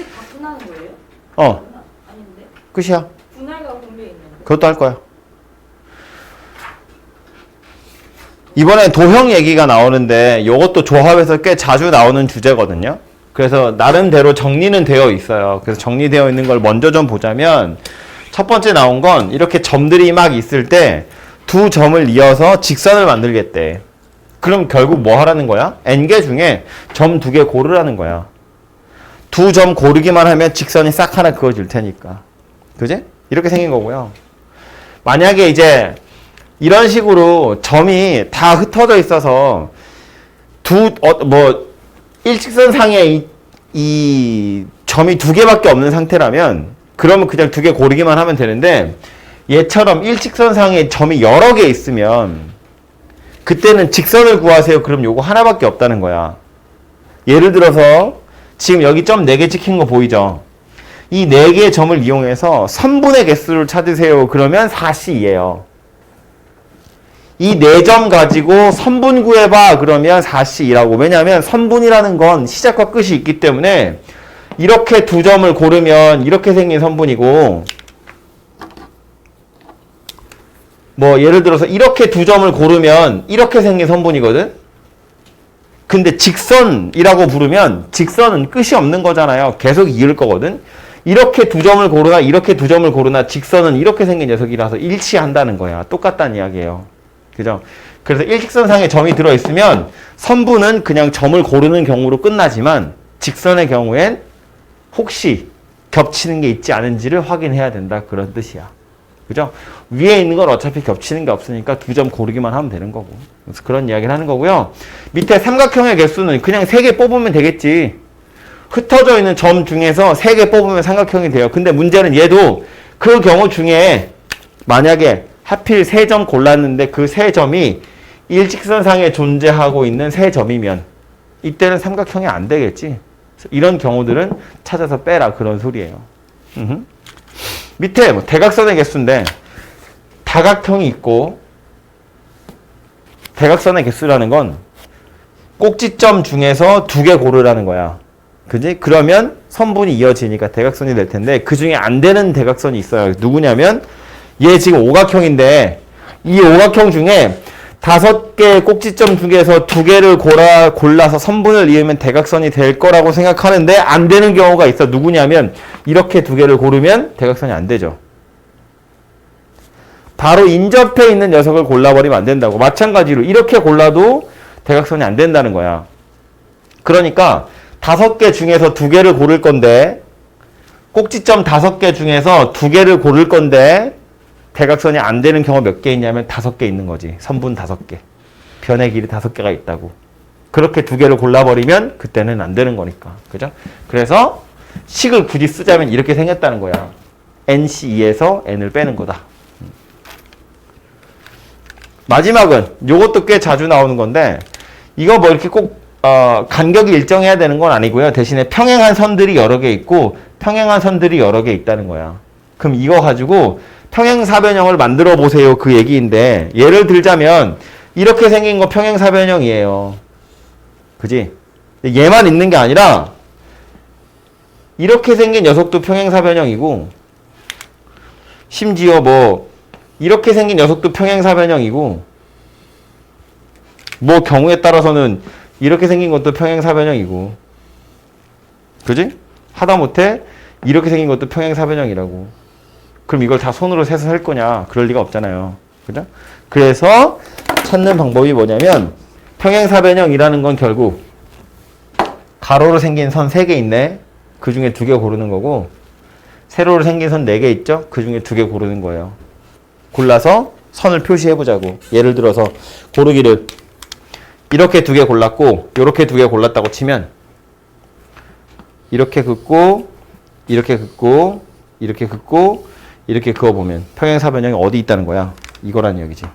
책 바꾸나는 거예요? 아닌데? 끝이야. 분할과 분배 있는데. 그것도 할 거야. 이번에 도형 얘기가 나오는데 이것도 조합에서 꽤 자주 나오는 주제거든요. 그래서 나름대로 정리는 되어 있어요. 그래서 정리되어 있는 걸 먼저 좀 보자면 첫 번째 나온 건 이렇게 점들이 막 있을 때 두 점을 이어서 직선을 만들겠대. 그럼 결국 뭐 하라는 거야? n개 중에 점 2개 고르라는 거야. 두 점 고르기만 하면 직선이 싹 하나 그어질 테니까. 그지? 이렇게 생긴 거고요. 만약에 이제 이런 식으로 점이 다 흩어져 있어서 일직선상에 이 점이 2개밖에 없는 상태라면 그러면 그냥 2개 고르기만 하면 되는데 얘처럼 일직선상에 점이 여러 개 있으면 그때는 직선을 구하세요. 그럼 요거 하나밖에 없다는 거야. 예를 들어서 지금 여기 점 4개 찍힌 거 보이죠? 이 4개의 점을 이용해서 선분의 개수를 찾으세요. 그러면 4c예요. 이 4점 가지고 선분 구해봐. 그러면 4c라고. 왜냐하면 선분이라는 건 시작과 끝이 있기 때문에 이렇게 두 점을 고르면 이렇게 생긴 선분이고 뭐 예를 들어서 이렇게 두 점을 고르면 이렇게 생긴 선분이거든. 근데 직선이라고 부르면 직선은 끝이 없는 거잖아요. 계속 이을 거거든. 이렇게 두 점을 고르나 이렇게 두 점을 고르나 직선은 이렇게 생긴 녀석이라서 일치한다는 거야. 똑같다는 이야기예요. 그죠? 그래서 일직선상에 점이 들어있으면 선분은 그냥 점을 고르는 경우로 끝나지만 직선의 경우엔 혹시 겹치는 게 있지 않은지를 확인해야 된다. 그런 뜻이야. 그죠? 위에 있는 건 어차피 겹치는 게 없으니까 두 점 고르기만 하면 되는 거고. 그래서 그런 이야기를 하는 거고요. 밑에 삼각형의 개수는 그냥 3개 뽑으면 되겠지. 흩어져 있는 점 중에서 3개 뽑으면 삼각형이 돼요. 근데 문제는 얘도 그 경우 중에 만약에 하필 3점 골랐는데 그 3점이 일직선상에 존재하고 있는 3점이면 이때는 삼각형이 안 되겠지. 이런 경우들은 찾아서 빼라 그런 소리예요. 밑에 뭐 대각선의 개수인데 다각형이 있고 대각선의 개수라는 건 꼭지점 중에서 2개 고르라는 거야. 그지? 그러면 선분이 이어지니까 대각선이 될 텐데 그 중에 안 되는 대각선이 있어요. 누구냐면 얘 지금 오각형인데 이 오각형 중에 5개의 꼭지점 중에서 2개를 골라서 선분을 이으면 대각선이 될 거라고 생각하는데 안 되는 경우가 있어. 누구냐면 이렇게 2개를 고르면 대각선이 안 되죠. 바로 인접해 있는 녀석을 골라버리면 안 된다고. 마찬가지로 이렇게 골라도 대각선이 안 된다는 거야. 그러니까 5개 중에서 2개를 고를 건데 꼭지점 5개 중에서 2개를 고를 건데 대각선이 안 되는 경우 몇 개 있냐면 5개 있는 거지. 선분 5개. 변의 길이 5개가 있다고. 그렇게 2개를 골라버리면 그때는 안 되는 거니까. 그죠? 그래서 식을 굳이 쓰자면 이렇게 생겼다는 거야. NC2에서 N을 빼는 거다. 마지막은 요것도 꽤 자주 나오는 건데 이거 뭐 이렇게 꼭 간격이 일정해야 되는 건 아니고요. 대신에 평행한 선들이 여러 개 있고 평행한 선들이 여러 개 있다는 거야. 그럼 이거 가지고 평행사변형을 만들어 보세요. 그 얘기인데 예를 들자면 이렇게 생긴 거 평행사변형이에요. 그지? 얘만 있는 게 아니라 이렇게 생긴 녀석도 평행사변형이고 심지어 뭐 이렇게 생긴 녀석도 평행사변형이고 뭐 경우에 따라서는 이렇게 생긴 것도 평행사변형이고 그지? 하다못해 이렇게 생긴 것도 평행사변형이라고. 그럼 이걸 다 손으로 세서 할 거냐? 그럴 리가 없잖아요. 그죠? 그래서 찾는 방법이 뭐냐면 평행사변형이라는 건 결국 가로로 생긴 선 3개 있네. 그 중에 2개 고르는 거고 세로로 생긴 선 4개 있죠? 그 중에 2개 고르는 거예요. 골라서 선을 표시해보자고. 예를 들어서 고르기를 이렇게 2개 골랐고 이렇게 2개 골랐다고 치면 이렇게 긋고 이렇게 긋고 이렇게 긋고 이렇게 그어보면 평행사변형이 어디 있다는 거야? 이거란 얘기지.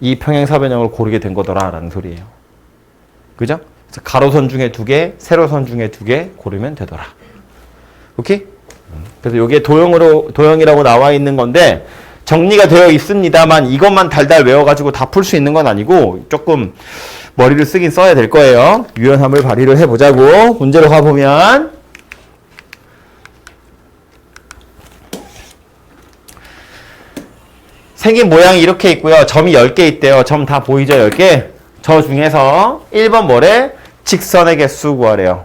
이 평행사변형을 고르게 된 거더라 라는 소리예요. 그죠? 그래서 가로선 중에 2개, 세로선 중에 2개 고르면 되더라. 오케이? 그래서 이게 도형이라고 나와 있는 건데 정리가 되어 있습니다만 이것만 달달 외워가지고 다 풀 수 있는 건 아니고 조금 머리를 쓰긴 써야 될 거예요. 유연함을 발휘를 해보자고. 문제로 가보면 생긴 모양이 이렇게 있고요. 점이 10개 있대요. 점 다 보이죠? 10개? 저 중에서 1번 뭐래? 직선의 개수 구하래요.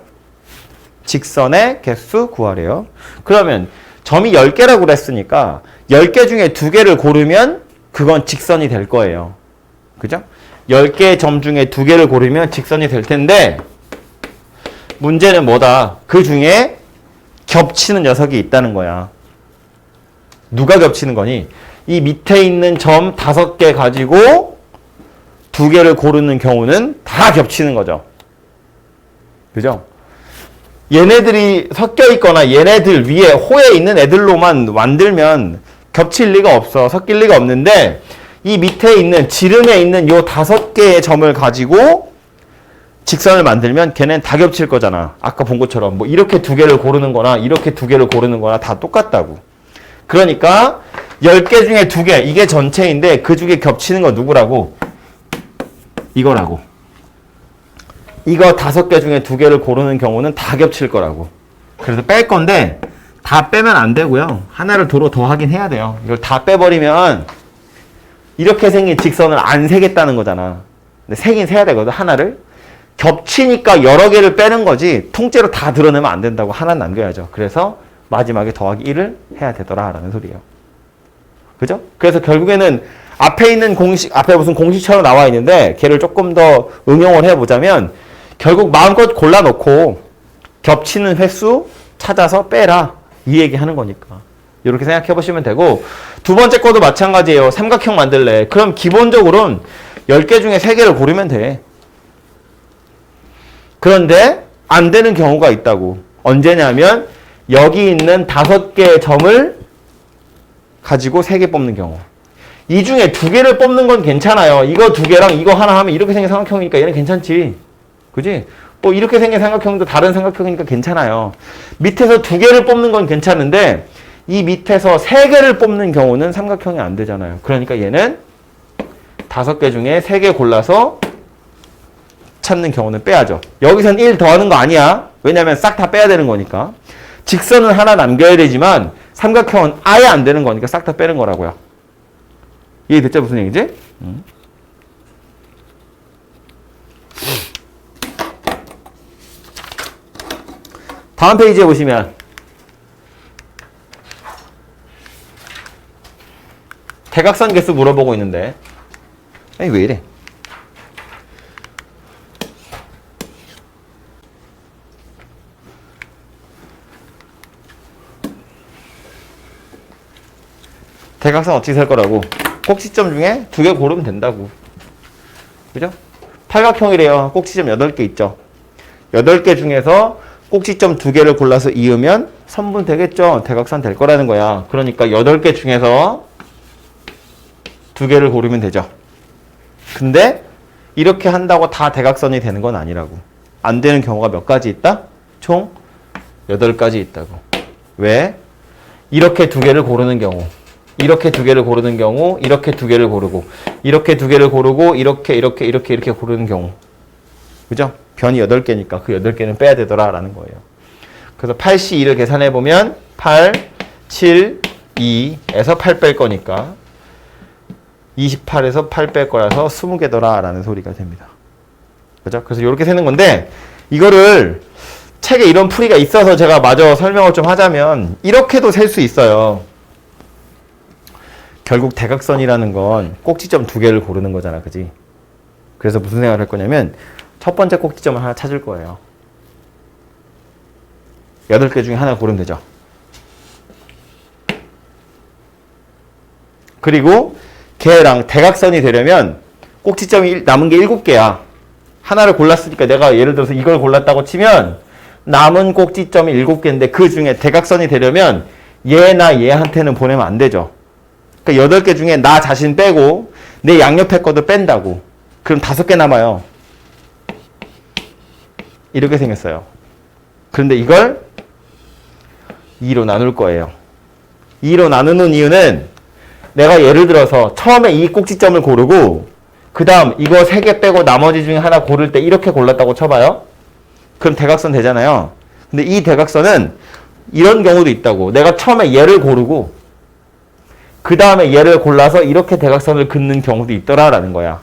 직선의 개수 구하래요. 그러면 점이 10개라고 그랬으니까 10개 중에 2개를 고르면 그건 직선이 될 거예요. 그죠? 10개의 점 중에 2개를 고르면 직선이 될 텐데 문제는 뭐다? 그 중에 겹치는 녀석이 있다는 거야. 누가 겹치는 거니? 이 밑에 있는 점 5개 가지고 2개를 고르는 경우는 다 겹치는 거죠. 그죠? 얘네들이 섞여 있거나 얘네들 위에 호에 있는 애들로만 만들면 겹칠 리가 없어. 섞일 리가 없는데 이 밑에 있는 지름에 있는 요 5개의 점을 가지고 직선을 만들면 걔는 다 겹칠 거잖아. 아까 본 것처럼 뭐 이렇게 2개를 고르는 거나 이렇게 2개를 고르는 거나 다 똑같다고. 그러니까 10개 중에 2개, 이게 전체인데 그 중에 겹치는 거 누구라고? 이거라고. 이거 5개 중에 2개를 고르는 경우는 다 겹칠 거라고. 그래서 뺄 건데 다 빼면 안 되고요. 하나를 도로 더 하긴 해야 돼요. 이걸 다 빼버리면 이렇게 생긴 직선을 안 세겠다는 거잖아. 근데 세긴 세야 되거든, 하나를. 겹치니까 여러 개를 빼는 거지 통째로 다 드러내면 안 된다고. 하나 남겨야죠. 그래서 마지막에 더하기 1을 해야 되더라 라는 소리예요. 그죠? 그래서 결국에는 앞에 있는 공식, 앞에 무슨 공식처럼 나와 있는데 걔를 조금 더 응용을 해보자면 결국 마음껏 골라놓고 겹치는 횟수 찾아서 빼라. 이 얘기 하는 거니까. 이렇게 생각해 보시면 되고, 두 번째 거도 마찬가지예요. 삼각형 만들래. 그럼 기본적으로는 10개 중에 3개를 고르면 돼. 그런데 안 되는 경우가 있다고. 언제냐면 여기 있는 5개의 점을 가지고 3개 뽑는 경우. 이 중에 2개를 뽑는 건 괜찮아요. 이거 2개랑 이거 하나 하면 이렇게 생긴 삼각형이니까 얘는 괜찮지. 그지? 뭐 이렇게 생긴 삼각형도 다른 삼각형이니까 괜찮아요. 밑에서 2개를 뽑는 건 괜찮은데 이 밑에서 3개를 뽑는 경우는 삼각형이 안 되잖아요. 그러니까 얘는 5개 중에 3개 골라서 찾는 경우는 빼야죠. 여기선 1 더하는 거 아니야. 왜냐면 싹 다 빼야 되는 거니까. 직선은 하나 남겨야 되지만 삼각형은 아예 안 되는 거니까 싹 다 빼는 거라고요. 이해됐죠? 무슨 얘기지? 다음 페이지에 보시면 대각선 개수 물어보고 있는데 아니 왜 이래? 대각선 어떻게 셀 거라고? 꼭지점 중에 2개 고르면 된다고. 그죠? 팔각형이래요. 꼭지점 8개 있죠. 8개 중에서 꼭지점 2개를 골라서 이으면 선분 되겠죠? 대각선 될 거라는 거야. 그러니까 8개 중에서 2개를 고르면 되죠. 근데 이렇게 한다고 다 대각선이 되는 건 아니라고. 안 되는 경우가 몇 가지 있다? 총 8가지 있다고. 왜? 이렇게 2개를 고르는 경우, 이렇게 2개를 고르는 경우, 이렇게 2개를 고르고, 이렇게 2개를 고르고, 이렇게 고르는 경우. 그죠? 변이 8개니까 그 8개는 빼야 되더라 라는 거예요. 그래서 8C2를 계산해보면 8, 7, 2에서 8 뺄 거니까 28에서 8 뺄 거라서 20개더라 라는 소리가 됩니다. 그죠? 그래서 이렇게 세는 건데 이거를 책에 이런 풀이가 있어서 제가 마저 설명을 좀 하자면 이렇게도 셀 수 있어요. 결국 대각선이라는 건 꼭지점 2개를 고르는 거잖아. 그지? 그래서 무슨 생각을 할 거냐면 첫 번째 꼭지점을 하나 찾을 거예요. 8개 중에 하나 고르면 되죠. 그리고 걔랑 대각선이 되려면 꼭지점이 남은 게 7개야. 하나를 골랐으니까 내가 예를 들어서 이걸 골랐다고 치면 남은 꼭지점이 7개인데 그 중에 대각선이 되려면 얘나 얘한테는 보내면 안 되죠. 그러니까 8개 중에 나 자신 빼고 내 양옆에 거도 뺀다고. 그럼 5개 남아요. 이렇게 생겼어요. 그런데 이걸 2로 나눌 거예요. 2로 나누는 이유는 내가 예를 들어서 처음에 이 꼭지점을 고르고 그 다음 이거 3개 빼고 나머지 중에 하나 고를 때 이렇게 골랐다고 쳐봐요. 그럼 대각선 되잖아요. 근데 이 대각선은 이런 경우도 있다고. 내가 처음에 얘를 고르고 그 다음에 얘를 골라서 이렇게 대각선을 긋는 경우도 있더라라는 거야.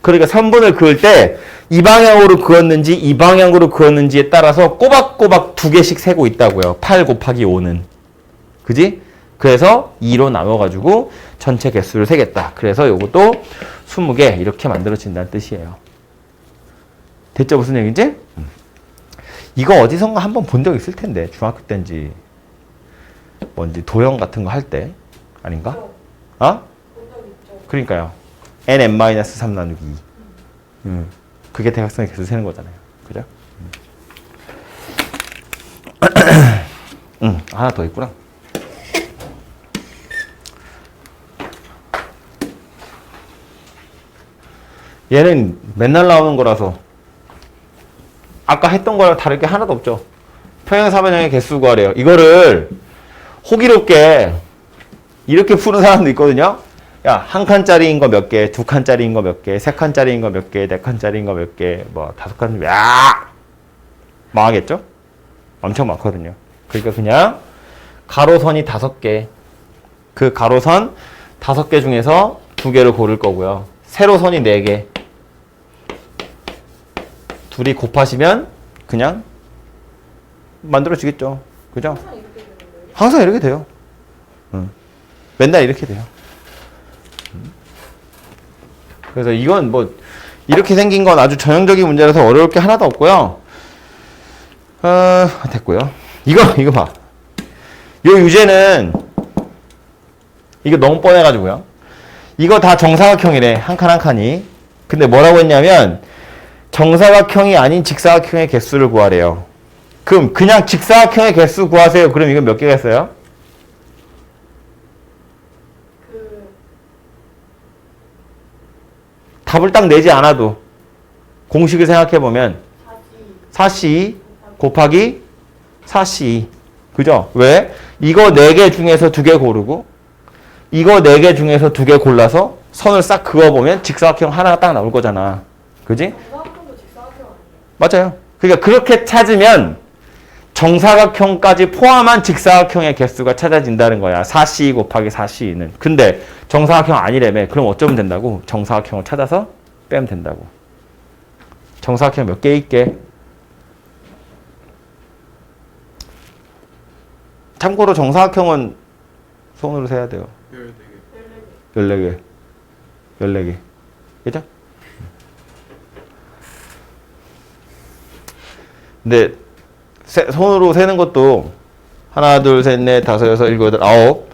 그러니까 선분을 그을 때 이 방향으로 그었는지 이 방향으로 그었는지에 따라서 꼬박꼬박 2개씩 세고 있다고요. 8 곱하기 5는. 그지? 그래서 2로 나눠가지고 전체 개수를 세겠다. 그래서 요것도 20개 이렇게 만들어진다는 뜻이에요. 됐죠? 무슨 얘기인지? 이거 어디선가 한번 본 적 있을 텐데. 중학교 때인지 뭔지 도형 같은 거 할 때. 아닌가? 어? 그러니까요. nn-3 나누기 2. 그게 대각선의 개수 세는 거잖아요. 그죠? 하나 더 있구나. 얘는 맨날 나오는 거라서 아까 했던 거랑 다를 게 하나도 없죠. 평행 사변형의 개수 구하래요. 이거를 호기롭게 이렇게 푸는 사람도 있거든요. 야, 한 칸짜리인 거 몇 개, 두 칸짜리인 거 몇 개, 세 칸짜리인 거 몇 개, 네 칸짜리인 거 몇 개, 뭐 5칸, 야! 망하겠죠? 엄청 많거든요. 그러니까 그냥 가로선이 5개. 그 가로선 5개 중에서 2개를 고를 거고요. 세로선이 4개. 둘이 곱하시면 그냥 만들어지겠죠. 그죠? 항상 이렇게 돼요. 맨날 이렇게 돼요. 그래서 이건 뭐 이렇게 생긴 건 아주 전형적인 문제라서 어려울 게 하나도 없고요. 됐고요. 이거 봐. 요 유제는 이거 너무 뻔해가지고요. 이거 다 정사각형이래. 한 칸 한 칸이. 근데 뭐라고 했냐면 정사각형이 아닌 직사각형의 개수를 구하래요. 그럼 그냥 직사각형의 개수 구하세요. 그럼 이건 몇 개가 있어요? 답을 딱 내지 않아도 공식을 생각해보면 4C 곱하기 4C. 그죠? 왜? 이거 4개 중에서 2개 고르고 이거 4개 중에서 2개 골라서 선을 싹 그어보면 직사각형 하나가 딱 나올 거잖아. 그지? 맞아요. 그러니까 그렇게 찾으면 정사각형까지 포함한 직사각형의 개수가 찾아진다는 거야. 4C 곱하기 4C는. 근데 정사각형 아니라며. 그럼 어쩌면 된다고? 정사각형을 찾아서 빼면 된다고. 정사각형 몇 개 있게? 참고로 정사각형은 손으로 세야 돼요. 14개. 14개. 그죠? 근데 손으로 세는 것도 하나, 둘, 셋, 넷, 다섯, 여섯, 일곱, 여덟, 아홉,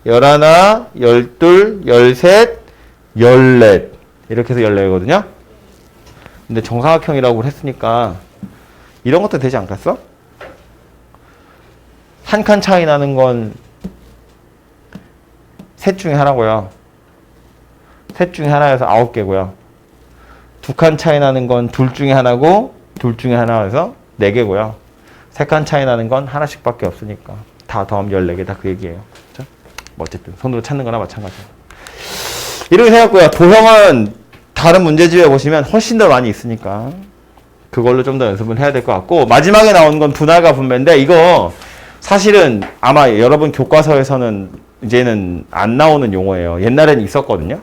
열하나, 열둘, 열셋, 열넷 이렇게 해서 14거든요. 근데 정사각형이라고 했으니까 이런 것도 되지 않겠어? 한 칸 차이 나는 건 셋 중에 하나고요. 셋 중에 하나여서 9개고요. 두 칸 차이 나는 건 둘 중에 하나고 둘 중에 하나여서 4개고요. 3칸 차이 나는 건 하나씩밖에 없으니까 다 더하면 14개 다 그 얘기예요. 그렇죠? 뭐 어쨌든 손으로 찾는 거나 마찬가지예요. 이렇게 생각하고요. 도형은 다른 문제집에 보시면 훨씬 더 많이 있으니까 그걸로 좀 더 연습을 해야 될 것 같고, 마지막에 나온 건 분할과 분배인데 이거 사실은 아마 여러분 교과서에서는 이제는 안 나오는 용어예요. 옛날에는 있었거든요.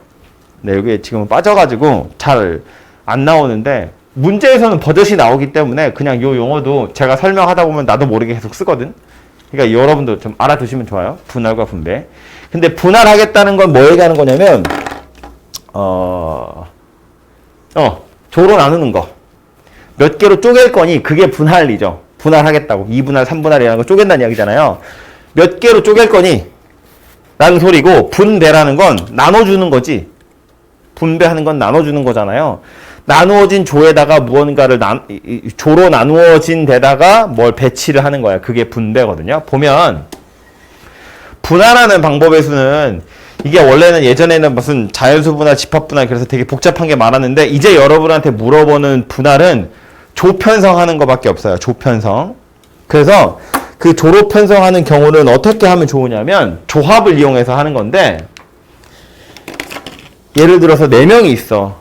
근데 여기 지금은 빠져가지고 잘 안 나오는데 문제에서는 버젓이 나오기 때문에 그냥 이 용어도 제가 설명하다 보면 나도 모르게 계속 쓰거든. 그러니까 여러분도 좀 알아두시면 좋아요. 분할과 분배. 근데 분할하겠다는 건 뭐 얘기하는 거냐면 조로 나누는 거. 몇 개로 쪼갤 거니 그게 분할이죠. 분할하겠다고. 2분할, 3분할이라는 거 쪼갠다는 이야기잖아요. 몇 개로 쪼갤 거니 라는 소리고, 분배라는 건 나눠주는 거지. 분배하는 건 나눠주는 거잖아요. 나누어진 조에다가 무언가를 조로 나누어진 데다가 뭘 배치를 하는 거야. 그게 분배거든요. 보면 분할하는 방법의 수는 이게 원래는 예전에는 무슨 자연수 분할, 집합 분할 그래서 되게 복잡한 게 많았는데 이제 여러분한테 물어보는 분할은 조 편성하는 거밖에 없어요. 조 편성. 그래서 그 조로 편성하는 경우는 어떻게 하면 좋으냐면 조합을 이용해서 하는 건데, 예를 들어서 4명이 있어.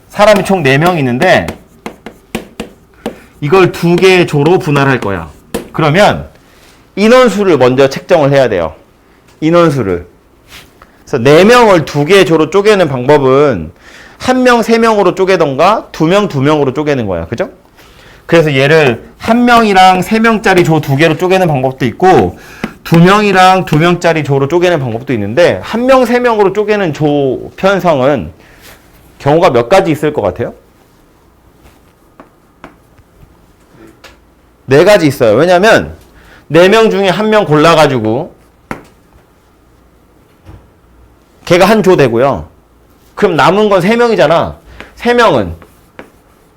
사람이 총 4명 있는데 이걸 2개의 조로 분할할 거야. 그러면 인원수를 먼저 책정을 해야 돼요. 인원수를. 그래서 4명을 2개의 조로 쪼개는 방법은 1명 3명으로 쪼개던가 2명 2명으로 쪼개는 거야. 그죠? 그래서 얘를 1명이랑 3명짜리 조 2개로 쪼개는 방법도 있고 2명이랑 2명짜리 조로 쪼개는 방법도 있는데 1명 3명으로 쪼개는 조 편성은 경우가 몇 가지 있을 것 같아요? 4가지 있어요. 왜냐면 4명 중에 1명 골라가지고 걔가 한 조 되고요. 그럼 남은 건 3명이잖아. 3명은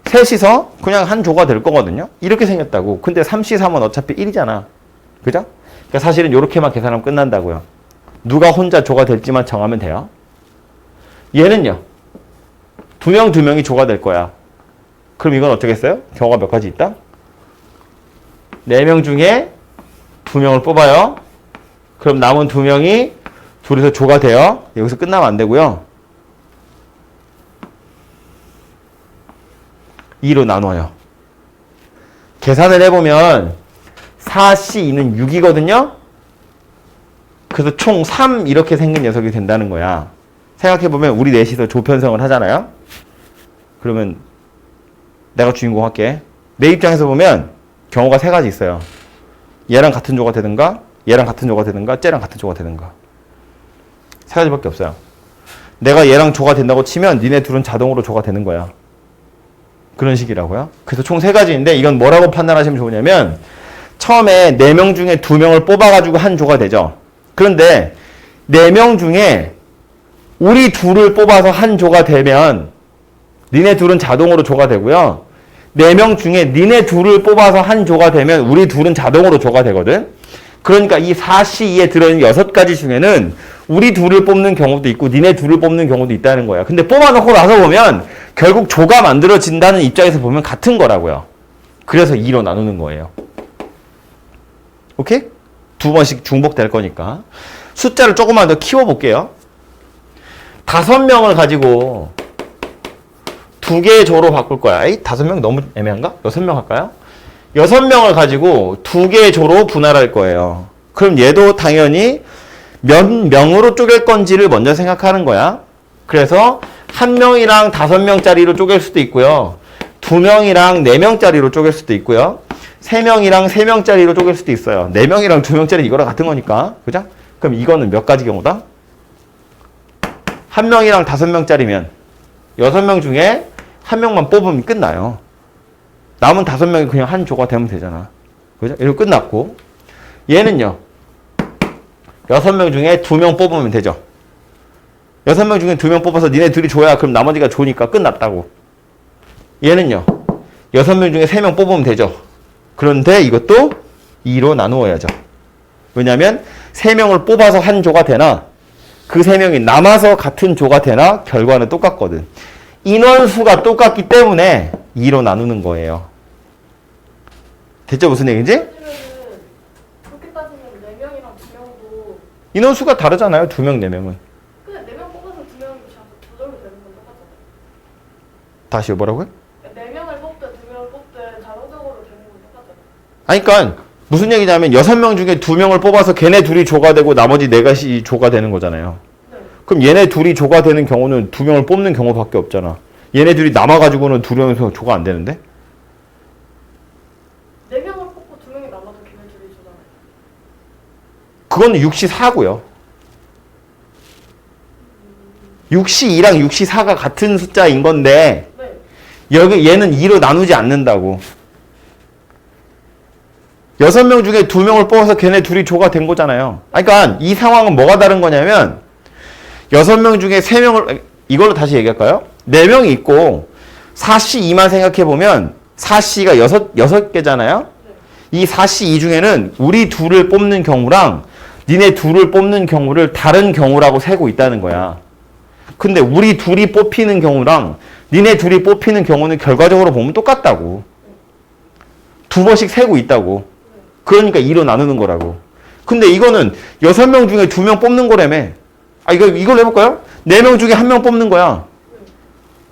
셋이서 그냥 한 조가 될 거거든요. 이렇게 생겼다고. 근데 3C3은 어차피 1이잖아. 그죠? 그러니까 사실은 이렇게만 계산하면 끝난다고요. 누가 혼자 조가 될지만 정하면 돼요. 얘는요. 2명 2명이 조가 될 거야. 그럼 이건 어쩌겠어요? 경우가 몇 가지 있다? 4명 중에 2명을 뽑아요. 그럼 남은 2명이 둘이서 조가 돼요. 여기서 끝나면 안 되고요. 2로 나눠요. 계산을 해보면 4C2는 6이거든요. 그래서 총 3 이렇게 생긴 녀석이 된다는 거야. 생각해보면 우리 넷이서 조 편성을 하잖아요. 그러면 내가 주인공 할게. 내 입장에서 보면 경우가 3가지 있어요. 얘랑 같은 조가 되든가 얘랑 같은 조가 되든가 쟤랑 같은 조가 되든가 3가지밖에 없어요. 내가 얘랑 조가 된다고 치면 니네 둘은 자동으로 조가 되는 거야. 그런 식이라고요. 그래서 총 3가지인데 이건 뭐라고 판단하시면 좋으냐면 처음에 4명 중에 2명을 뽑아가지고 한 조가 되죠. 그런데 4명 중에 우리 둘을 뽑아서 한 조가 되면 니네 둘은 자동으로 조가 되고요. 4명 중에 니네 둘을 뽑아서 한 조가 되면 우리 둘은 자동으로 조가 되거든. 그러니까 이 4C2에 들어있는 6가지 중에는 우리 둘을 뽑는 경우도 있고 니네 둘을 뽑는 경우도 있다는 거야. 근데 뽑아놓고 나서 보면 결국 조가 만들어진다는 입장에서 보면 같은 거라고요. 그래서 2로 나누는 거예요. 오케이? 2번씩 중복될 거니까. 숫자를 조금만 더 키워볼게요. 5명을 가지고 2개의 조로 바꿀 거야. 에이, 5명 너무 애매한가? 6명 할까요? 6명을 가지고 2개의 조로 분할할 거예요. 그럼 얘도 당연히 몇 명으로 쪼갤 건지를 먼저 생각하는 거야. 그래서 1명이랑 5명짜리로 쪼갤 수도 있고요. 2명이랑 4명짜리로 쪼갤 수도 있고요. 3명이랑 3명짜리로 쪼갤 수도 있어요. 4명이랑 2명짜리 이거랑 같은 거니까. 그죠? 그럼 이거는 몇 가지 경우다? 1명이랑 5명짜리면 6명 중에 1명만 뽑으면 끝나요. 남은 5명이 그냥 한 조가 되면 되잖아. 그죠? 이렇게 끝났고. 얘는요. 6명 중에 2명 뽑으면 되죠. 6명 중에 2명 뽑아서 니네 둘이 조야. 그럼 나머지가 조니까 끝났다고. 얘는요. 6명 중에 3명 뽑으면 되죠. 그런데 이것도 2로 나누어야죠. 왜냐면 3명을 뽑아서 한 조가 되나 그 3명이 남아서 같은 조가 되나 결과는 똑같거든. 인원수가 똑같기 때문에 2로 나누는 거예요. 됐죠? 무슨 얘기인지? 그렇게 따지면 4명이랑 2명도 인원수가 다르잖아요. 2명, 4명은. 그냥 4명 뽑아서 2명이 조절로 되는 건 똑같잖아요. 다시요. 뭐라고요? 4명을 뽑든 2명을 뽑든 자동적으로 되는 건 똑같잖아요. 아니, 그러니까 무슨 얘기냐면 6명 중에 2명을 뽑아서 걔네 둘이 조가 되고 나머지 4가지 조가 되는 거잖아요. 네. 그럼 얘네 둘이 조가 되는 경우는 2명을 뽑는 경우밖에 없잖아. 얘네 둘이 남아가지고는 2명에서 조가 안 되는데? 4명을 뽑고 2명이 남아도 걔네 둘이 조잖아요. 그거는 6C4고요. 6C2랑 6C4가 같은 숫자인 건데 네. 여기 얘는 2로 나누지 않는다고. 6명 중에 2명을 뽑아서 걔네 둘이 조가 된 거잖아요. 그러니까 이 상황은 뭐가 다른 거냐면 6명 중에 3명을 이걸로 다시 얘기할까요? 4명이 있고 4C2만 생각해보면 4C가 6개잖아요. 이 4C2 중에는 우리 둘을 뽑는 경우랑 니네 둘을 뽑는 경우를 다른 경우라고 세고 있다는 거야. 근데 우리 둘이 뽑히는 경우랑 니네 둘이 뽑히는 경우는 결과적으로 보면 똑같다고. 2번씩 세고 있다고. 그러니까 2로 나누는 거라고. 근데 이거는 6명 중에 2명 뽑는 거라며. 이걸 해볼까요? 4명 중에 1명 뽑는 거야.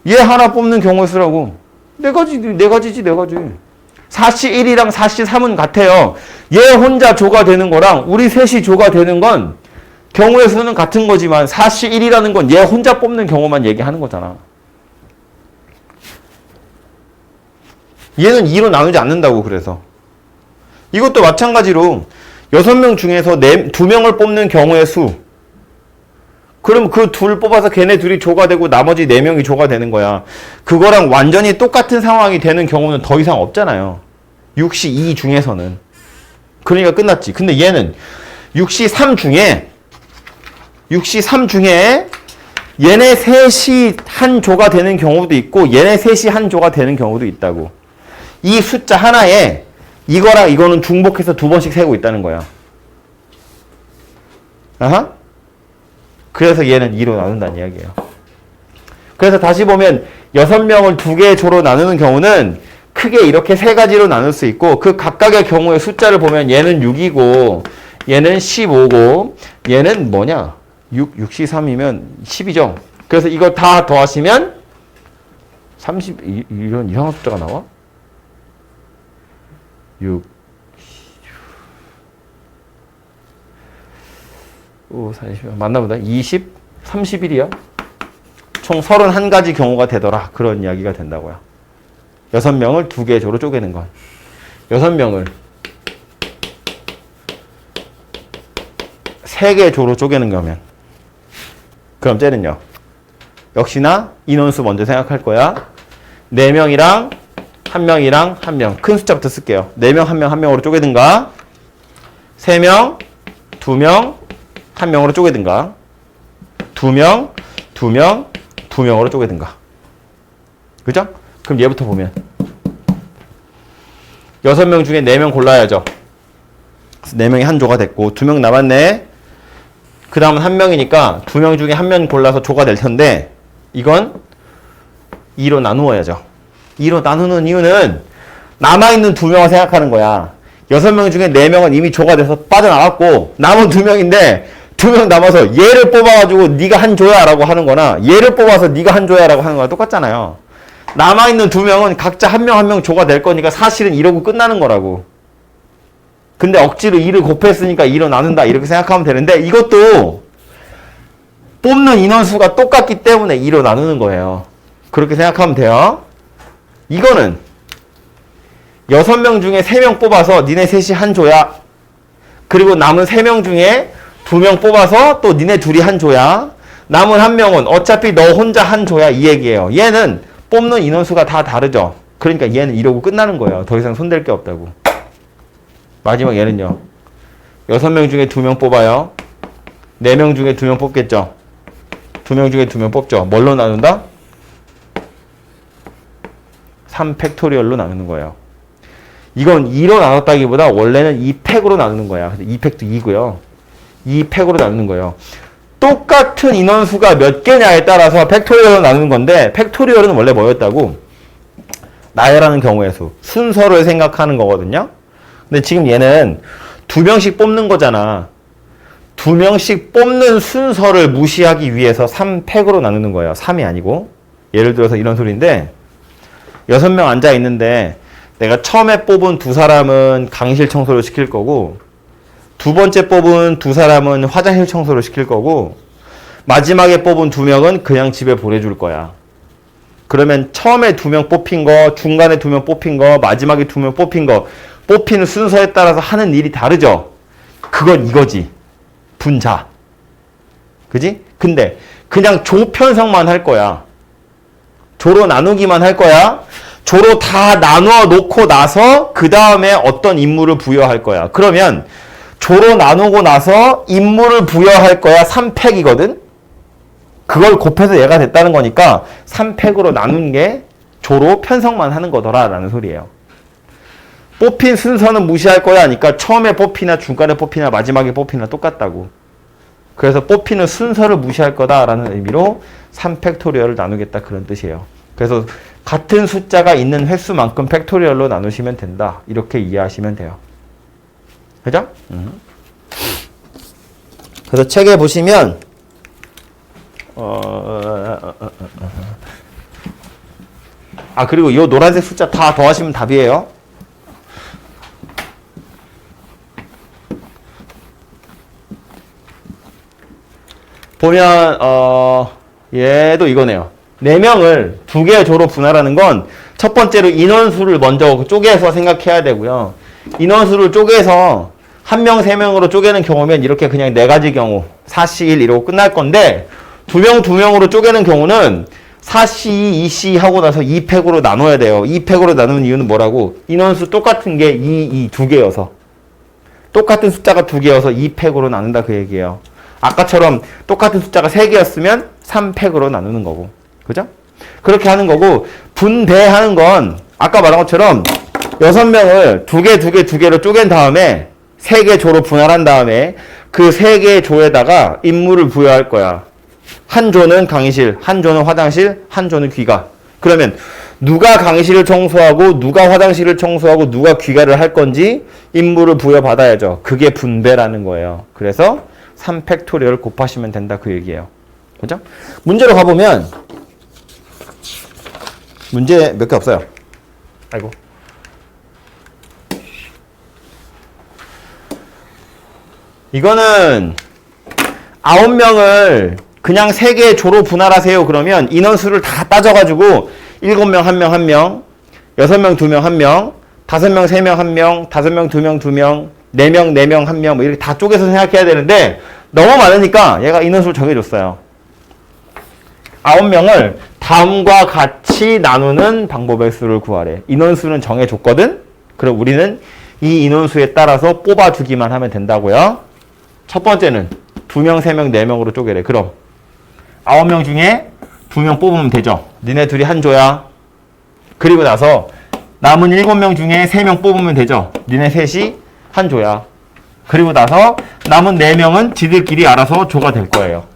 얘 하나 뽑는 경우의 수라고. 네 가지지. 4시 1이랑 4시 3은 같아요. 얘 혼자 조가 되는 거랑 우리 셋이 조가 되는 건 경우의 수는 같은 거지만 4시 1이라는 건 얘 혼자 뽑는 경우만 얘기하는 거잖아. 얘는 2로 나누지 않는다고 그래서. 이것도 마찬가지로 6명 중에서 2명을 뽑는 경우의 수. 그럼 그 둘 뽑아서 걔네 둘이 조가 되고 나머지 4명이 조가 되는 거야. 그거랑 완전히 똑같은 상황이 되는 경우는 더 이상 없잖아요. 6시 2 중에서는. 그러니까 끝났지. 근데 얘는 6시 3 중에 얘네 셋이 한 조가 되는 경우도 있고 얘네 셋이 한 조가 되는 경우도 있다고. 이 숫자 하나에 이거랑 이거는 중복해서 2번씩 세고 있다는 거야. 아하? 그래서 얘는 2로 나눈다는 이야기예요. 그래서 다시 보면 6명을 2개의 조로 나누는 경우는 크게 이렇게 3가지로 나눌 수 있고 그 각각의 경우의 숫자를 보면 얘는 6이고 얘는 15고 얘는 뭐냐? 6시 3이면 10이죠. 그래서 이거 다 더하시면 30 이런 이상한 숫자가 나와? 6 5, 40 맞나 보다. 20, 31이야. 총 31가지 경우가 되더라. 그런 이야기가 된다고요. 6명을 2개의 조로 쪼개는 건. 6명을 3개의 조로 쪼개는 거면. 그럼 쟤는요. 역시나 인원수 먼저 생각할 거야. 4명이랑 1명이랑 1명. 큰 숫자부터 쓸게요. 4명, 1명, 1명으로 쪼개든가. 3명, 2명, 1명으로 쪼개든가. 2명, 2명, 2명으로 쪼개든가. 그죠? 그럼 얘부터 보면 6명 중에 4명 골라야죠. 4명이 한 조가 됐고 2명 남았네. 그 다음은 1명이니까 2명 중에 1명 골라서 조가 될 텐데 이건 2로 나누어야죠. 2로 나누는 이유는 남아있는 2명을 생각하는 거야. 6명 중에 4명은 이미 조가 돼서 빠져나갔고 남은 2명인데 2명 남아서 얘를 뽑아가지고 네가 한 조야 라고 하는 거나 얘를 뽑아서 네가 한 조야 라고 하는 거랑 똑같잖아요. 남아있는 2명은 각자 한 명 조가 될 거니까 사실은 이러고 끝나는 거라고. 근데 억지로 2를 곱했으니까 2로 나눈다 이렇게 생각하면 되는데 이것도 뽑는 인원수가 똑같기 때문에 2로 나누는 거예요. 그렇게 생각하면 돼요. 이거는 6명 중에 3명 뽑아서 니네 셋이 한 조야. 그리고 남은 3명 중에 2명 뽑아서 또 니네 둘이 한 조야. 남은 1명은 어차피 너 혼자 한 조야 이 얘기예요. 얘는 뽑는 인원수가 다 다르죠. 그러니까 얘는 이러고 끝나는 거예요. 더 이상 손댈 게 없다고. 마지막 얘는요. 6명 중에 2명 뽑아요. 4명 중에 2명 뽑겠죠. 2명 중에 2명 뽑죠. 뭘로 나눈다? 3팩토리얼로 나누는 거예요. 이건 2로 나눴다기보다 원래는 2팩으로 나누는 거야. 2팩도 2고요. 2팩으로 나누는 거예요. 똑같은 인원수가 몇 개냐에 따라서 팩토리얼로 나누는 건데 팩토리얼은 원래 뭐였다고? 나열하는 경우의 수. 순서를 생각하는 거거든요. 근데 지금 얘는 2명씩 뽑는 거잖아. 2명씩 뽑는 순서를 무시하기 위해서 3팩으로 나누는 거예요. 3이 아니고. 예를 들어서 이런 소리인데 6명 앉아 있는데 내가 처음에 뽑은 2사람은 강의실 청소를 시킬 거고 2번째 뽑은 2사람은 화장실 청소를 시킬 거고 마지막에 뽑은 2명은 그냥 집에 보내줄 거야. 그러면 처음에 2명 뽑힌 거, 중간에 2명 뽑힌 거, 마지막에 2명 뽑힌 거 뽑히는 순서에 따라서 하는 일이 다르죠. 그건 이거지. 분자. 그지? 근데 그냥 조 편성만 할 거야. 조로 나누기만 할 거야. 조로 다 나누어 놓고 나서 그 다음에 어떤 임무를 부여할 거야. 그러면 조로 나누고 나서 임무를 부여할 거야 3팩이거든? 그걸 곱해서 얘가 됐다는 거니까 3팩으로 나눈 게 조로 편성만 하는 거더라 라는 소리예요. 뽑힌 순서는 무시할 거야 하니까 처음에 뽑히나 중간에 뽑히나 마지막에 뽑히나 똑같다고. 그래서 뽑히는 순서를 무시할 거다라는 의미로 3팩토리얼을 나누겠다 그런 뜻이에요. 그래서 같은 숫자가 있는 횟수만큼 팩토리얼로 나누시면 된다. 이렇게 이해하시면 돼요. 그죠? 그래서 책에 보시면 그리고 이 노란색 숫자 다 더하시면 답이에요. 보면 얘도 이거네요. 4명을 2개의 조로 분할하는 건 첫 번째로 인원수를 먼저 쪼개서 생각해야 되고요. 인원수를 쪼개서 1명, 3명으로 쪼개는 경우면 이렇게 그냥 4가지 경우 4C 1 이러고 끝날 건데 2명, 2명으로 쪼개는 경우는 4C 2, 2C 하고 나서 2팩으로 나눠야 돼요. 2팩으로 나누는 이유는 뭐라고? 인원수 똑같은 게 2, 2개여서 똑같은 숫자가 2개여서 2팩으로 나눈다 그 얘기예요. 아까처럼 똑같은 숫자가 3개였으면 3팩으로 나누는 거고. 그죠? 그렇게 하는 거고, 분배하는 건 아까 말한 것처럼 6명을 2개로 쪼갠 다음에 3개 조로 분할한 다음에 그 3개의 조에다가 임무를 부여할 거야. 한 조는 강의실, 한 조는 화장실, 한 조는 귀가. 그러면 누가 강의실을 청소하고 누가 화장실을 청소하고 누가 귀가를 할 건지 임무를 부여받아야죠. 그게 분배라는 거예요. 그래서 3팩토리얼 곱하시면 된다 그 얘기예요. 그죠? 문제로 가보면 문제 몇 개 없어요. 아이고. 이거는 9명을 그냥 3개의 조로 분할하세요. 그러면 인원수를 다 따져가지고 7명 1명 1명, 6명 2명 1명, 5명 3명 1명, 5명 2명 2명, 4명 4명 1명 뭐 이렇게 다 쪼개서 생각해야 되는데 너무 많으니까 얘가 인원수를 정해줬어요. 9명을 다음과 같이 나누는 방법의 수를 구하래. 인원수는 정해줬거든? 그럼 우리는 이 인원수에 따라서 뽑아주기만 하면 된다고요. 첫 번째는 2명, 3명, 4명으로 쪼개래. 그럼 9명 중에 2명 뽑으면 되죠. 니네 둘이 한 조야. 그리고 나서 남은 7명 중에 3명 뽑으면 되죠. 니네 셋이 한 조야. 그리고 나서 남은 4명은 지들끼리 알아서 조가 될 거예요.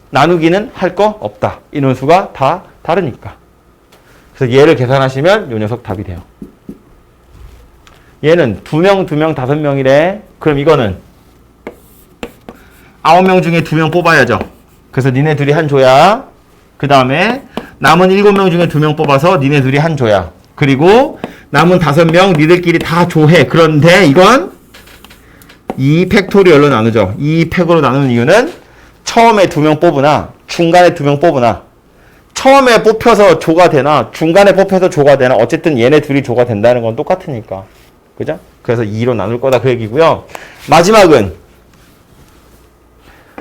나누기는 할 거 없다. 인원수가 다 다르니까. 그래서 얘를 계산하시면 요 녀석 답이 돼요. 얘는 2명, 2명, 5명이래. 그럼 이거는 9명 중에 2명 뽑아야죠. 그래서 니네 둘이 한 조야. 그 다음에 남은 7명 중에 2명 뽑아서 니네 둘이 한 조야. 그리고 남은 5명 니들끼리 다 조해. 그런데 이건 2팩토리얼로 나누죠. 2팩으로 나누는 이유는 처음에 2명 뽑으나 중간에 2명 뽑으나 처음에 뽑혀서 조가 되나 중간에 뽑혀서 조가 되나 어쨌든 얘네 둘이 조가 된다는 건 똑같으니까. 그죠? 그래서 2로 나눌 거다 그 얘기고요. 마지막은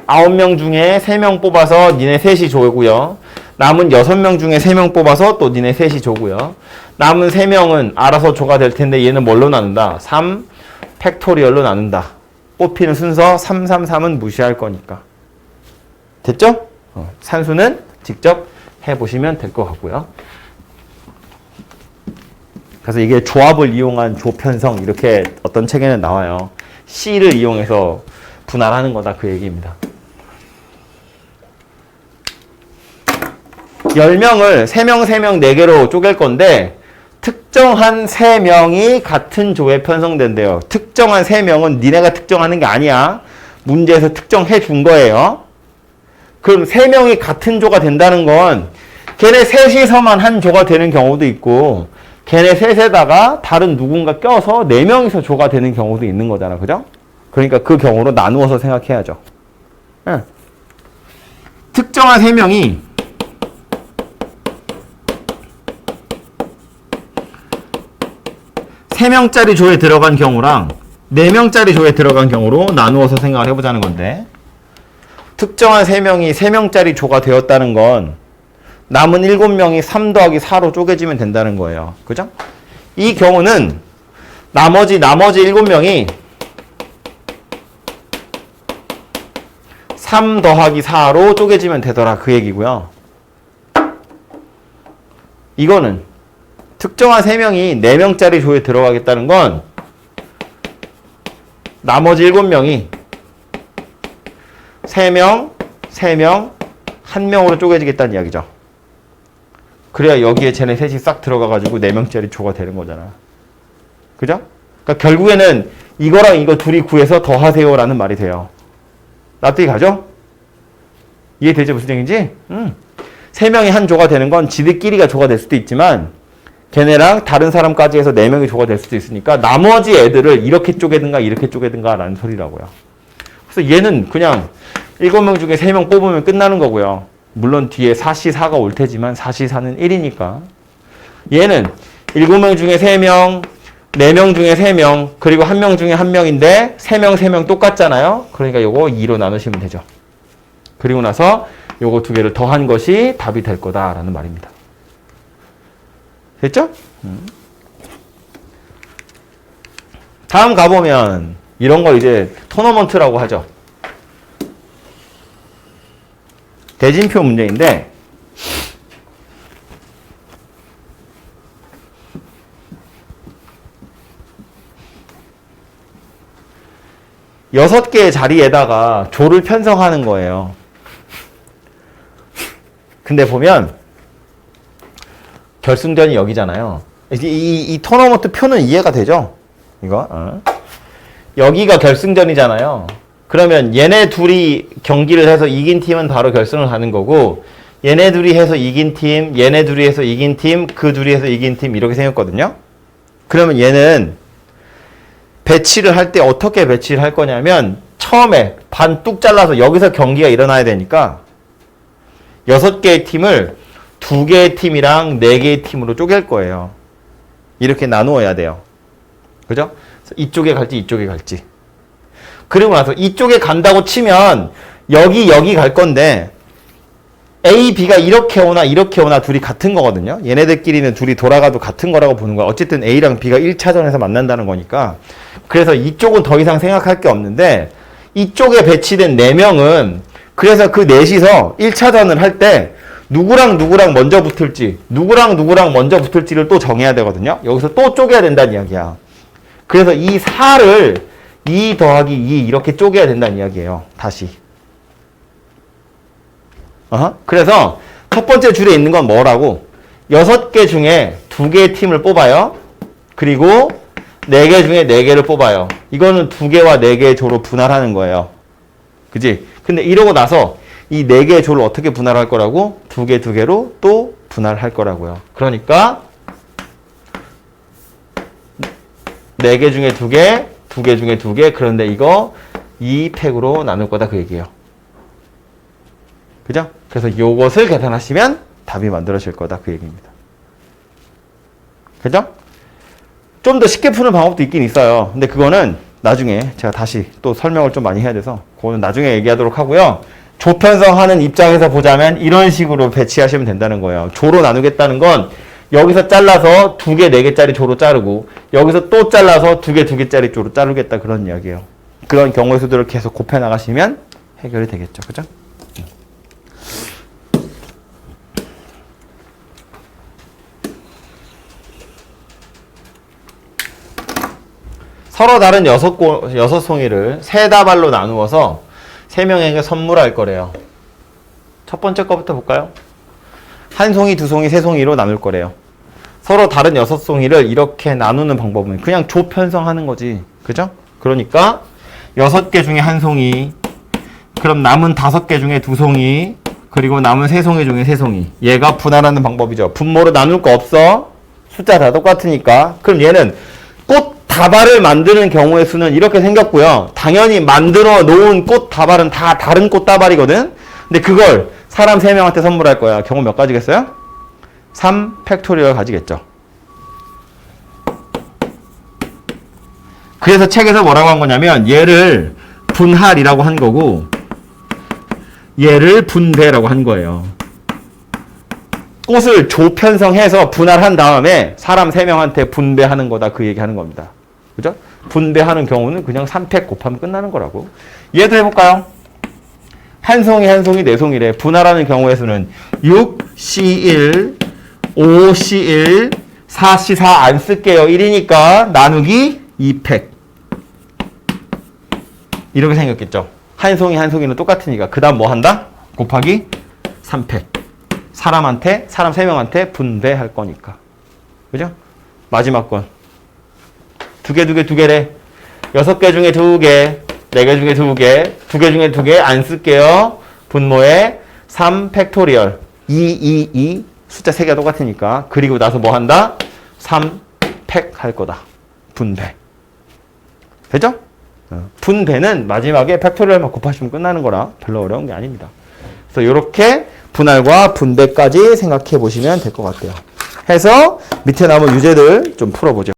9명 중에 3명 뽑아서 니네 셋이 조고요. 남은 6명 중에 3명 뽑아서 또 니네 셋이 조고요. 남은 3명은 알아서 조가 될 텐데 얘는 뭘로 나눈다? 3 팩토리얼로 나눈다. 뽑히는 순서 3, 3, 3은 무시할 거니까. 됐죠? 산수는 직접 해보시면 될 것 같고요. 그래서 이게 조합을 이용한 조편성 이렇게 어떤 책에는 나와요. C를 이용해서 분할하는 거다 그 얘기입니다. 10명을 3명, 3명, 4개로 쪼갤 건데 특정한 3명이 같은 조에 편성된대요. 특정한 3명은 니네가 특정하는 게 아니야. 문제에서 특정해 준 거예요. 그럼 3명이 같은 조가 된다는 건 걔네 셋이서만 한 조가 되는 경우도 있고 걔네 셋에다가 다른 누군가 껴서 4명이서 조가 되는 경우도 있는 거잖아. 그죠? 그러니까 그 경우로 나누어서 생각해야죠. 응. 특정한 3명이 3명짜리 조에 들어간 경우랑 4명짜리 조에 들어간 경우로 나누어서 생각을 해보자는 건데 특정한 3명이 3명짜리 조가 되었다는 건 남은 7명이 3 더하기 4로 쪼개지면 된다는 거예요. 그죠? 이 경우는 나머지 7명이 3 더하기 4로 쪼개지면 되더라 그 얘기고요. 이거는 특정한 3명이 4명짜리 조에 들어가겠다는 건 나머지 7명이 3명, 3명, 1명으로 쪼개지겠다는 이야기죠. 그래야 여기에 쟤네 셋이 싹 들어가가지고 4명짜리 조가 되는 거잖아. 그죠? 그러니까 결국에는 이거랑 이거 둘이 구해서 더하세요라는 말이 돼요. 납득이 가죠? 이해되지 무슨 얘기인지? 3명이 한 조가 되는 건 지들끼리가 조가 될 수도 있지만 걔네랑 다른 사람까지 해서 4명이 조가 될 수도 있으니까 나머지 애들을 이렇게 쪼개든가 이렇게 쪼개든가 라는 소리라고요. 그래서 얘는 그냥 7명 중에 3명 뽑으면 끝나는 거고요. 물론 뒤에 4C4가 올 테지만 4C4는 1이니까. 얘는 7명 중에 3명, 4명 중에 3명, 그리고 1명 중에 1명인데 3명 똑같잖아요. 그러니까 요거 2로 나누시면 되죠. 그리고 나서 요거 2개를 더한 것이 답이 될 거다라는 말입니다. 됐죠? 다음 가보면 이런 걸 이제 토너먼트라고 하죠. 대진표 문제인데 여섯 개의 자리에다가 조를 편성하는 거예요. 근데 보면 결승전이 여기잖아요. 이 토너먼트 표는 이해가 되죠? 이거 여기가 결승전이잖아요. 그러면 얘네 둘이 경기를 해서 이긴 팀은 바로 결승을 가는 거고 얘네 둘이 해서 이긴 팀, 얘네 둘이 해서 이긴 팀, 그 둘이 해서 이긴 팀 이렇게 생겼거든요. 그러면 얘는 배치를 할 때 어떻게 배치를 할 거냐면 처음에 반 뚝 잘라서 여기서 경기가 일어나야 되니까 6개의 팀을 2개의 팀이랑 4개의 팀으로 쪼갤 거예요. 이렇게 나누어야 돼요. 그죠? 이쪽에 갈지 이쪽에 갈지. 그리고 나서 이쪽에 간다고 치면 여기 갈 건데 A, B가 이렇게 오나 둘이 같은 거거든요. 얘네들끼리는 둘이 돌아가도 같은 거라고 보는 거야. 어쨌든 A랑 B가 1차전에서 만난다는 거니까. 그래서 이쪽은 더 이상 생각할 게 없는데 이쪽에 배치된 4명은 그래서 그 넷이서 1차전을 할 때 누구랑 먼저 붙을지 누구랑 먼저 붙을지를 또 정해야 되거든요. 여기서 또 쪼개야 된다는 이야기야. 그래서 이 4를 2 더하기 2 이렇게 쪼개야 된다는 이야기예요. 다시. 그래서 첫 번째 줄에 있는 건 뭐라고? 6개 중에 2개의 팀을 뽑아요. 그리고 4개 중에 4개를 뽑아요. 이거는 2개와 4개의 조로 분할하는 거예요. 그지? 근데 이러고 나서 이 4개의 조를 어떻게 분할할 거라고? 2개로 또 분할할 거라고요. 그러니까 4개 중에 2개, 2개 중에 2개. 그런데 이거 2팩으로 나눌 거다 그 얘기예요. 그죠? 그래서 요것을 계산하시면 답이 만들어질 거다 그 얘기입니다. 그죠? 좀 더 쉽게 푸는 방법도 있긴 있어요. 근데 그거는 나중에 제가 다시 또 설명을 좀 많이 해야 돼서 그거는 나중에 얘기하도록 하고요. 조 편성하는 입장에서 보자면 이런 식으로 배치하시면 된다는 거예요. 조로 나누겠다는 건 여기서 잘라서 2개, 4개짜리 조로 자르고 여기서 또 잘라서 2개, 2개짜리 조로 자르겠다 그런 이야기예요. 그런 경우의 수들을 계속 곱해 나가시면 해결이 되겠죠. 그죠? 서로 다른 6송이를 3다발로 나누어서 3명에게 선물할 거래요. 첫 번째 거부터 볼까요? 한 송이, 2송이, 3송이로 나눌 거래요. 서로 다른 6송이를 이렇게 나누는 방법은 그냥 조 편성하는 거지. 그죠? 그러니까 6개 중에 한 송이, 그럼 남은 5개 중에 2송이, 그리고 남은 3송이 중에 3송이. 얘가 분할하는 방법이죠. 분모로 나눌 거 없어. 숫자 다 똑같으니까. 그럼 얘는 꽃 다발을 만드는 경우의 수는 이렇게 생겼고요. 당연히 만들어 놓은 꽃 다발은 다 다른 꽃 다발이거든. 근데 그걸 사람 3명한테 선물할 거야. 경우 몇 가지겠어요? 3 팩토리얼 가지겠죠. 그래서 책에서 뭐라고 한 거냐면 얘를 분할이라고 한 거고 얘를 분배라고 한 거예요. 꽃을 조 편성해서 분할한 다음에 사람 3명한테 분배하는 거다 그 얘기하는 겁니다. 그죠? 분배하는 경우는 그냥 3팩 곱하면 끝나는 거라고. 얘도 해볼까요? 한 송이, 4송이래. 분할하는 경우의 수는 6C1, 5C1, 4C4 안 쓸게요. 1이니까 나누기 2팩. 이렇게 생겼겠죠. 한 송이는 똑같으니까. 그 다음 뭐 한다? 곱하기 3팩. 사람 3명한테 분배할 거니까. 그죠? 마지막 건. 2개래. 6개 중에 2개, 4개 중에 2개, 2개 중에 2개 안 쓸게요. 분모에 3 팩토리얼 2 숫자 3개가 똑같으니까 그리고 나서 뭐 한다? 3 팩 할 거다. 분배. 되죠? 분배는 마지막에 팩토리얼만 곱하시면 끝나는 거라 별로 어려운 게 아닙니다. 그래서 이렇게 분할과 분배까지 생각해 보시면 될 것 같아요. 해서 밑에 남은 유제들 좀 풀어보죠.